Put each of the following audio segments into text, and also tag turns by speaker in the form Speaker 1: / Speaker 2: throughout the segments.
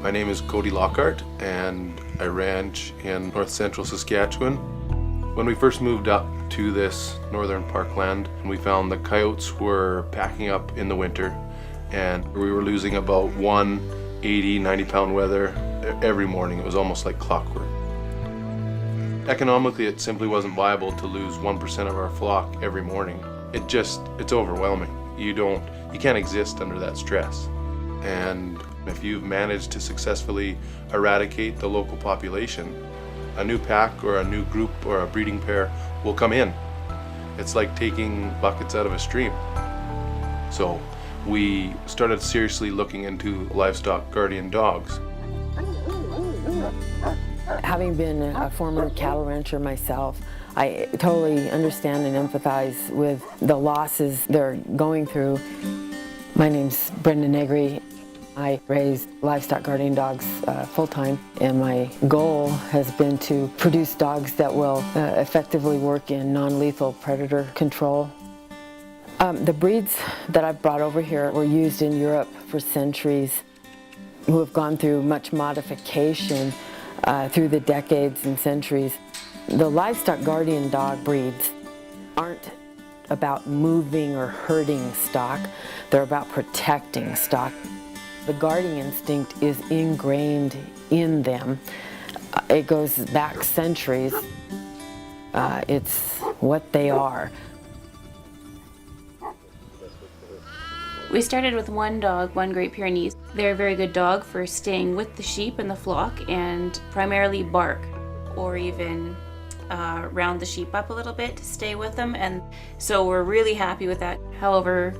Speaker 1: My name is Cody Lockhart and I ranch in north central Saskatchewan. When we first moved up to this northern parkland, we found the coyotes were packing up in the winter and we were losing about 90 pound wether every morning. It was almost like clockwork. Economically, it simply wasn't viable to lose 1% of our flock every morning. It's overwhelming. You can't exist under that stress. And if you've managed to successfully eradicate the local population, a new pack or a new group or a breeding pair will come in. It's like taking buckets out of a stream. So we started seriously looking into livestock guardian dogs.
Speaker 2: Having been a former cattle rancher myself, I totally understand and empathize with the losses they're going through. My name's Brenda Negri. I raise livestock guardian dogs full-time, and my goal has been to produce dogs that will effectively work in non-lethal predator control. The breeds that I've brought over here were used in Europe for centuries, who have gone through much modification through the decades and centuries. The livestock guardian dog breeds aren't about moving or hurting stock, they're about protecting stock. The guarding instinct is ingrained in them. It goes back centuries. It's what they are.
Speaker 3: We started with one dog, one Great Pyrenees. They're a very good dog for staying with the sheep and the flock and primarily bark or even round the sheep up a little bit to stay with them. And so we're really happy with that. However,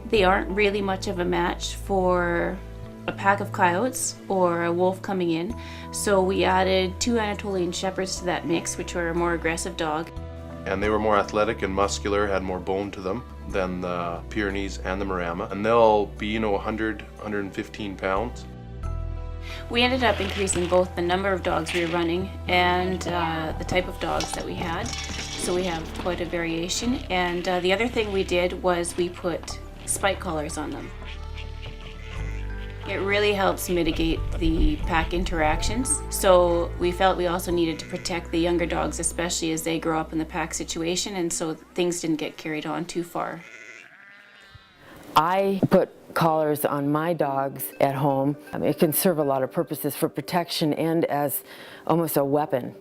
Speaker 3: they aren't really much of a match for a pack of coyotes or a wolf coming in. So we added 2 Anatolian Shepherds to that mix, which were a more aggressive dog.
Speaker 1: And they were more athletic and muscular, had more bone to them than the Pyrenees and the Marama. And they'll be, 100, 115 pounds.
Speaker 3: We ended up increasing both the number of dogs we were running and the type of dogs that we had. So we have quite a variation. And the other thing we did was we put spike collars on them. It really helps mitigate the pack interactions. So we felt we also needed to protect the younger dogs, especially as they grow up in the pack situation, and so things didn't get carried on too far.
Speaker 2: I put collars on my dogs at home. It can serve a lot of purposes for protection and as almost a weapon.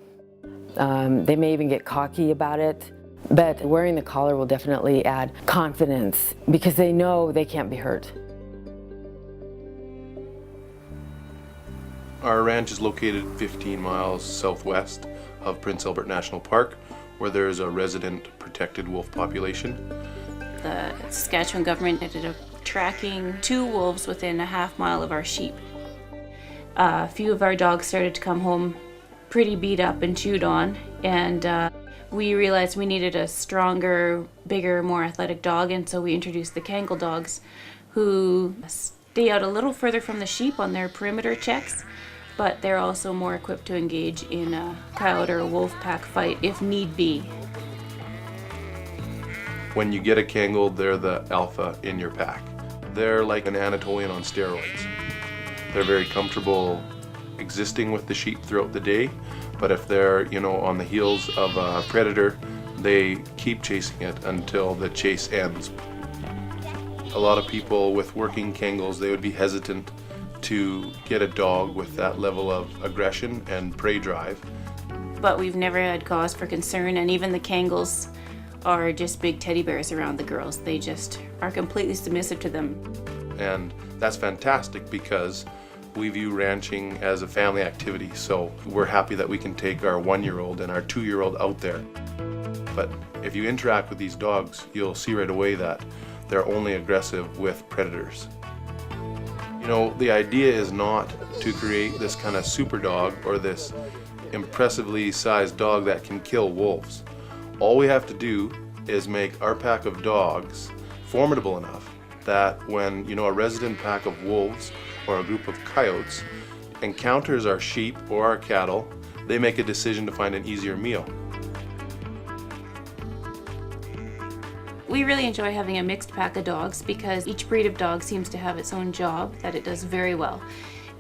Speaker 2: They may even get cocky about it, but wearing the collar will definitely add confidence because they know they can't be hurt.
Speaker 1: Our ranch is located 15 miles southwest of Prince Albert National Park, where there is a resident protected wolf population.
Speaker 3: The Saskatchewan government ended up tracking 2 wolves within a half mile of our sheep. A few of our dogs started to come home pretty beat up and chewed on, and we realized we needed a stronger, bigger, more athletic dog, and so we introduced the Kangal dogs, who stay out a little further from the sheep on their perimeter checks, but they're also more equipped to engage in a coyote or a wolf pack fight if need be.
Speaker 1: When you get a Kangal, they're the alpha in your pack. They're like an Anatolian on steroids. They're very comfortable existing with the sheep throughout the day, but if they're, on the heels of a predator, they keep chasing it until the chase ends. A lot of people with working Kangals, they would be hesitant to get a dog with that level of aggression and prey drive.
Speaker 3: But we've never had cause for concern, and even the Kangals are just big teddy bears around the girls. They just are completely submissive to them.
Speaker 1: And that's fantastic because we view ranching as a family activity, so we're happy that we can take our 1-year-old and our 2-year-old out there. But if you interact with these dogs, you'll see right away that they're only aggressive with predators. The idea is not to create this kind of super dog or this impressively sized dog that can kill wolves. All we have to do is make our pack of dogs formidable enough that when, a resident pack of wolves or a group of coyotes encounters our sheep or our cattle, they make a decision to find an easier meal.
Speaker 3: We really enjoy having a mixed pack of dogs because each breed of dog seems to have its own job that it does very well.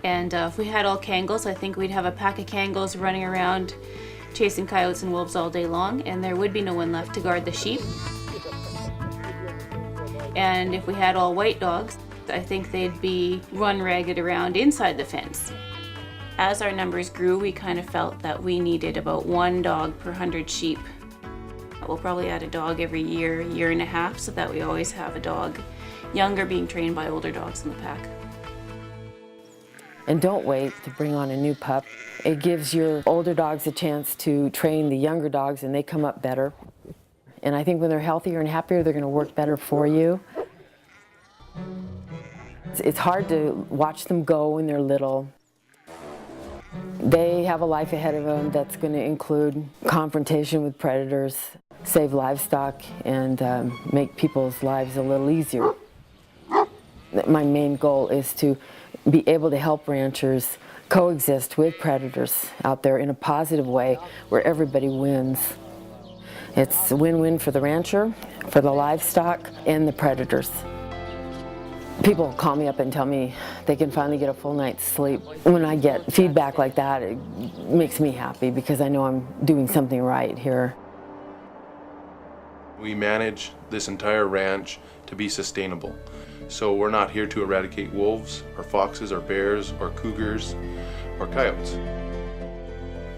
Speaker 3: And if we had all Kangals, I think we'd have a pack of Kangals running around chasing coyotes and wolves all day long, and there would be no one left to guard the sheep. And if we had all white dogs, I think they'd be run ragged around inside the fence. As our numbers grew, we kind of felt that we needed about 1 dog per 100 sheep. We'll probably add a dog every year, year and a half, so that we always have a dog younger being trained by older dogs in the pack.
Speaker 2: And don't wait to bring on a new pup. It gives your older dogs a chance to train the younger dogs, and they come up better. And I think when they're healthier and happier, they're going to work better for you. It's hard to watch them go when they're little. They have a life ahead of them that's going to include confrontation with predators, save livestock, and make people's lives a little easier. My main goal is to be able to help ranchers coexist with predators out there in a positive way where everybody wins. It's a win-win for the rancher, for the livestock, and the predators. People call me up and tell me they can finally get a full night's sleep. When I get feedback like that, it makes me happy because I know I'm doing something right here.
Speaker 1: We manage this entire ranch to be sustainable. So we're not here to eradicate wolves or foxes or bears or cougars or coyotes.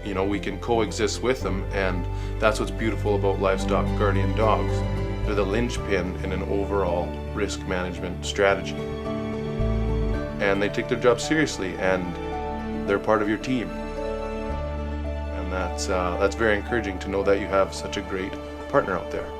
Speaker 1: You know, we can coexist with them, and that's what's beautiful about livestock guardian dogs. They're the linchpin in an overall risk management strategy. And they take their job seriously, and they're part of your team. And that's very encouraging to know that you have such a great partner out there.